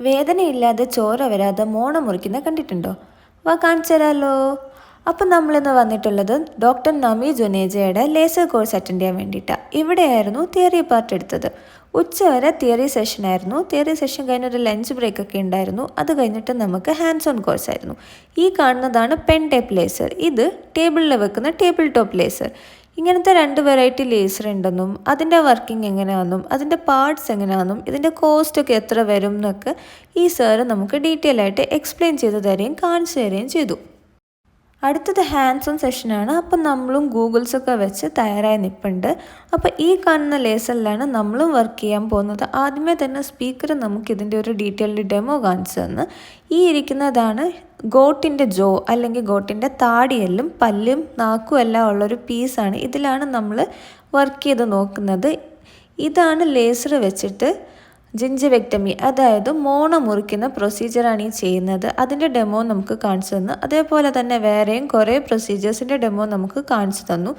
വേദനയില്ലാതെ ചോര വരാതെ മോണ മുറിക്കുന്ന കണ്ടിട്ടുണ്ടോ? വാ കാണിച്ചു തരാമല്ലോ. അപ്പം നമ്മളിന്ന് വന്നിട്ടുള്ളത് ഡോക്ടർ നമി ജുനേജയുടെ ലേസർ കോഴ്സ് അറ്റൻഡ് ചെയ്യാൻ വേണ്ടിയിട്ടാണ്. ഇവിടെയായിരുന്നു തിയറി പാർട്ട് എടുത്തത്. ഉച്ചവരെ തിയറി സെഷൻ ആയിരുന്നു. തിയറി സെഷൻ കഴിഞ്ഞൊരു ലഞ്ച് ബ്രേക്ക് ഒക്കെ ഉണ്ടായിരുന്നു. അത് കഴിഞ്ഞിട്ട് നമുക്ക് ഹാൻഡ്സ് ഓൺ കോഴ്സ് ആയിരുന്നു. ഈ കാണുന്നതാണ് പെൻ ടേപ്പ് ലേസർ. ഇത് ടേബിളിൽ വെക്കുന്ന ടേബിൾ ടോപ്പ് ലേസർ. ഇങ്ങനത്തെ 2 വെറൈറ്റി ലേസർ ഉണ്ടെന്നും അതിൻ്റെ വർക്കിംഗ് എങ്ങനെയാണെന്നും അതിൻ്റെ പാർട്സ് എങ്ങനെയാണെന്നും ഇതിൻ്റെ കോസ്റ്റൊക്കെ എത്ര വരും എന്നൊക്കെ ഈ സാറ് നമുക്ക് ഡീറ്റെയിൽ ആയിട്ട് എക്സ്പ്ലെയിൻ ചെയ്ത് തരികയും കാണിച്ചു തരികയും ചെയ്തു. അടുത്തത് ഹാൻഡ്സ് ഓൺ സെഷനാണ്. അപ്പം നമ്മളും ഗൂഗിൾസൊക്കെ വെച്ച് തയ്യാറായി നിൽപ്പുണ്ട്. അപ്പോൾ ഈ കാണുന്ന ലേസറിലാണ് നമ്മളും വർക്ക് ചെയ്യാൻ പോകുന്നത്. ആദ്യമേ തന്നെ സ്പീക്കർ നമുക്ക് ഇതിൻ്റെ ഒരു ഡീറ്റെയിൽഡ് ഡെമോ കാണിച്ചു തന്ന്. ഈ ഇരിക്കുന്നതാണ് ഗോട്ടിൻ്റെ ജോ അല്ലെങ്കിൽ ഗോട്ടിൻ്റെ താടിയെല്ലും പല്ലും നാക്കും എല്ലാം ഉള്ളൊരു പീസാണ്. ഇതിലാണ് നമ്മൾ വർക്ക് ചെയ്ത് നോക്കുന്നത്. ഇതാണ് ലേസർ വെച്ചിട്ട് ജിഞ്ചിവെക്ടമി, അതായത് മോണ മുറിക്കുന്ന പ്രൊസീജിയറാണ് ഈ ചെയ്യുന്നത്. അതിൻ്റെ ഡെമോ നമുക്ക് കാണിച്ചു തന്നു. അതേപോലെ തന്നെ വേറെയും കുറേ പ്രൊസീജിയേഴ്സിൻ്റെ ഡെമോ നമുക്ക് കാണിച്ചു തന്നു.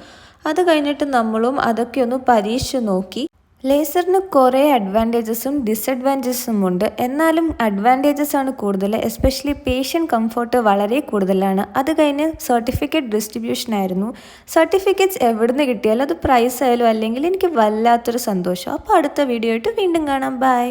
അത് കഴിഞ്ഞിട്ട് നമ്മളും അതൊക്കെ ഒന്ന് പരീക്ഷിച്ച് നോക്കി. ലേസറിന് കുറേ അഡ്വാൻറ്റേജസും ഡിസഡ്വാൻറ്റേജസും ഉണ്ട്. എന്നാലും അഡ്വാൻറ്റേജസ് ആണ് കൂടുതൽ. എസ്പെഷ്യലി പേഷ്യൻ്റ് കംഫർട്ട് വളരെ കൂടുതലാണ്. അത് കഴിഞ്ഞ് സർട്ടിഫിക്കറ്റ് ഡിസ്ട്രിബ്യൂഷൻ ആയിരുന്നു. സർട്ടിഫിക്കറ്റ്സ് എവിടെ നിന്ന് കിട്ടിയാലും അത് പ്രൈസ് ആയാലും അല്ലെങ്കിൽ എനിക്ക് വല്ലാത്തൊരു സന്തോഷം. അപ്പോൾ അടുത്ത വീഡിയോ ആയിട്ട് വീണ്ടും കാണാം. ബൈ.